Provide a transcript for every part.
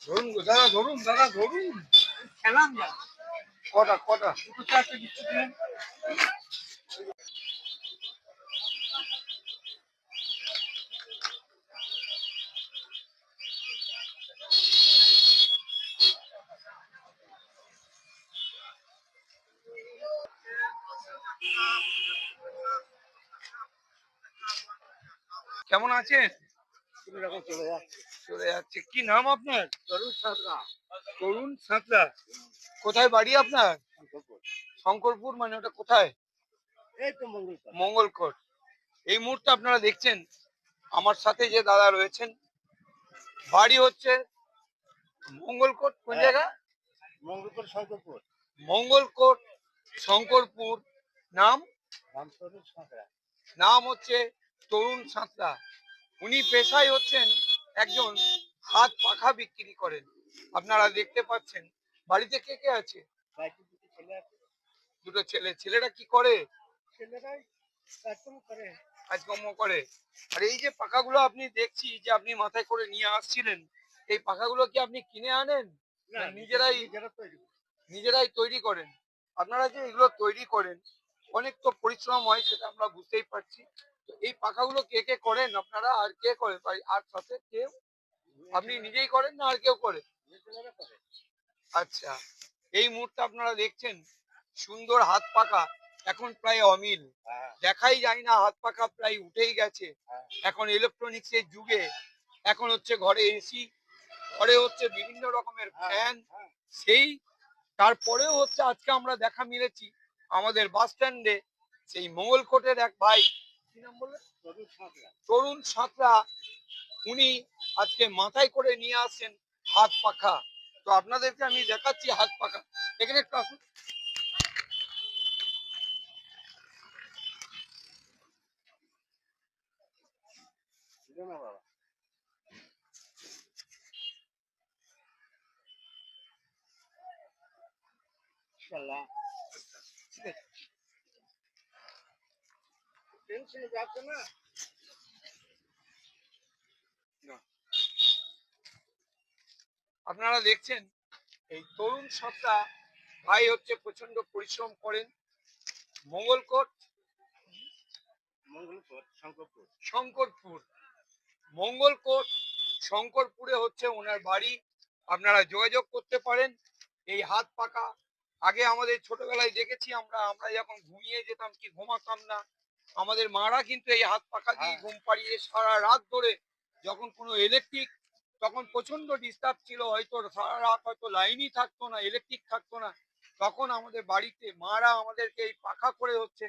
ধরুন গো, দাদা ধরুন, দাদা ধরুন। খেলাম যা। কটা কটা? দুটো চারটে বিস্কুট দিলেন। কেমন আছেন? এরকম চলে যাচ্ছে। চলে যাচ্ছে। কি নাম আপনার? তরুণ সাঁতরা। তরুণ সাঁতরা। কোথায় বাড়ি আপনার? শঙ্করপুর মানে ওটা কোথায়? এই তো মঙ্গলবার। মঙ্গলকোট। এই মুহূর্তে আপনারা দেখছেন আমার সাথে যে দাদা রয়েছেন, বাড়ি হচ্ছে মঙ্গলকোট। কোন জায়গা? মঙ্গলপুর শঙ্করপুর। মঙ্গলকোট শঙ্করপুর। নাম? নাম তরুণ সাঁতরা। নাম হচ্ছে তরুণ সাঁতরা। উনি পেশায় হচ্ছেন একজন হাত পাখা বিক্রি করেন। আপনারা দেখতে পাচ্ছেন। বাড়িতে কে কে আছে? বাড়িতে দুটো ছেলে আছে। দুটো ছেলে। ছেলেরা কি করে? ছেলেরাই কাজকর্ম করে। কাজকর্ম করে। আর এই যে পাখাগুলো আপনি দেখছি যে আপনি মাথায় করে নিয়ে আসছিলেন, এই পাখাগুলো কি আপনি কিনে আনেন না, না নিজেরাই নিজেরা তৈরি করে। নিজেরাই তৈরি করেন? আপনারা যে এগুলো তৈরি করেন, অনেক তো পরিশ্রম হয়, সেটা আমরা বুঝতেই পারছি। তো এই পাখাগুলো কে কে করেন আপনারা, আর কে করে? আর সাথে কেউ? আপনি নিজেই করেন না আর কেউ করে? ছেলেরা করে। আচ্ছা। এই মুহূর্তে আপনারা দেখছেন সুন্দর হাত পাখা। এখন প্রায় অমিল, হ্যাঁ, দেখাই যায় না। হাত পাখা প্রায় উঠেই গেছে। হ্যাঁ, এখন ইলেকট্রনিক্স এর যুগে এখন হচ্ছে ঘরে এসি, ঘরে হচ্ছে বিভিন্ন রকমের হ্যাঁ, ফ্যান। হ্যাঁ। সেই তারপরেও হচ্ছে আজকে আমরা দেখা মিলেছি আমাদের বাস স্ট্যান্ডে সেই মঙ্গলকোটের এক ভাই, কি নাম বললেন? তরুণ সাঁতরা। তরুণ সাঁতরা। উনি আজকে মাথায় করে নিয়ে আসছেন হাত পাখা। তো আপনাদেরকে আমি দেখাচ্ছি হাত পাখা। এখানে একটু আসুন। বুঝলো না বাবা? ইনশাআল্লাহ। ঠিক আছে। টেনশনে যাচ্ছে না। না। আপনারা দেখছেন এই তরুণ সাঁতরা ভাই হচ্ছে প্রচন্ড পরিশ্রম করেন। মঙ্গলকোট মঙ্গলপুর শঙ্করপুর। শঙ্করপুর। মঙ্গলকোট শঙ্করপুরে হচ্ছে ওনার বাড়ি। আপনারা যোগাযোগ করতে পারেন। এই হাত পাখা আগে আমাদের ছোটবেলায় দেখেছি আমরা, আমরা যখন ঘুমিয়ে যেতাম কি ঘুমাতাম না, আমাদের মারা কিন্তু এই হাত পাখা দিয়ে হ্যাঁ, ঘুম পাড়িয়ে সারা রাত ধরে, যখন কোনো ইলেকট্রিক, তখন প্রচন্ড ডিস্টার্ব ছিল, হয়তো সারা রাত হয়তো লাইনই থাকতো না, ইলেকট্রিক থাকতো না, তখন আমাদের বাড়িতে মারা আমাদেরকে এই পাখা করে হচ্ছে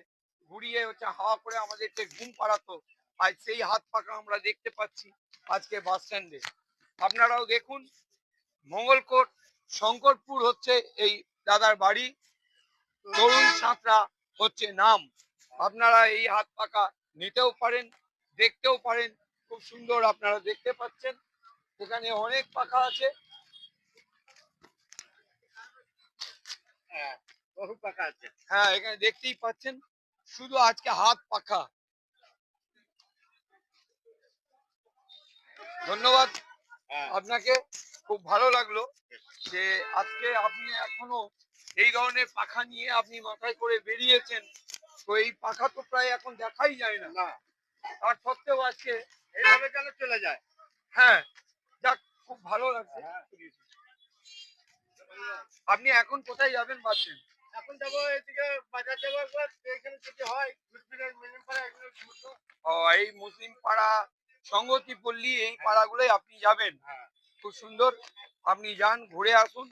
ঘুরিয়ে হচ্ছে হাওয়া করে আমাদেরকে ঘুম পাড়াতো। আজ সেই হাত পাখা আমরা দেখতে পাচ্ছি আজকে বাস স্ট্যান্ডে। আপনারাও দেখুন, মঙ্গলকোট শঙ্করপুর হচ্ছে এই দাদার বাড়ি। তরুণ সাঁতরা হচ্ছে নাম। আপনারা এই হাত পাখা নিতেও পারেন, দেখতেও পারেন। খুব সুন্দর আপনারা দেখতে পাচ্ছেন। এখানে অনেক পাখা আছে। হ্যাঁ, বহু পাকা আছে। হ্যাঁ, এখানে দেখতেই পাচ্ছেন শুধু আজকে হাত পাখা। ধন্যবাদ হ্যাঁ, আপনাকে। খুব ভালো লাগলো যে আজকে আপনি এখনো এই ধরনের পাখা নিয়ে আপনি মাথায় করে বেরিয়েছেন। তো এই পাখা তো প্রায় এখন দেখাই যায় না, না, তার সত্ত্বেও আজকে এইভাবে কেন চলে যায়? হ্যাঁ, যাক, খুব ভালো লাগছে। হ্যাঁ। আপনি এখন কোথায় যাবেন ভাবছেন? এখন যাবো এদিকে বাজার যাবো একবার, এখানে যদি হয় ঘুরপিনের মিনিম পাড়া এগুলো ঘুরবো। ও, এই মুসলিম পাড়া, সংগতি পল্লী, এই পাড়াগুলোই আপনি যাবেন? হ্যাঁ, খুব সুন্দর। আপনি যান, ঘুরে আসুন।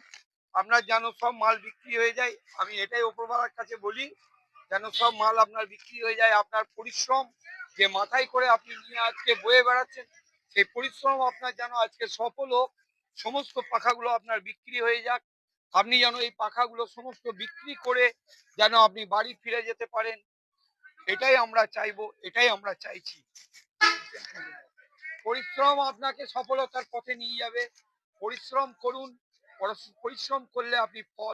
আপনার যেন সব মাল বিক্রি হয়ে যায়, আমি এটাই ওপরওয়ালার কাছে বলি, যেন সব মাল আপনার বিক্রি হয়ে যায়। আপনার পরিশ্রম যে মাথায় করে আপনি নিয়ে আজকে বয়ে বেড়াচ্ছেন, সেই পরিশ্রম আপনার যেন আজকে সফল হোক। সমস্ত পাখাগুলো আপনার বিক্রি হয়ে যাক। আপনি যেন এই পাখাগুলো সমস্ত বিক্রি করে যেন আপনি বাড়ি ফিরে যেতে পারেন। এটাই আমরা চাইবো, এটাই আমরা চাইছি। পরিশ্রম আপনাকে সফলতার পথে নিয়ে যাবে। পরিশ্রম করুন। পরিশ্রম করলে আপনি ফল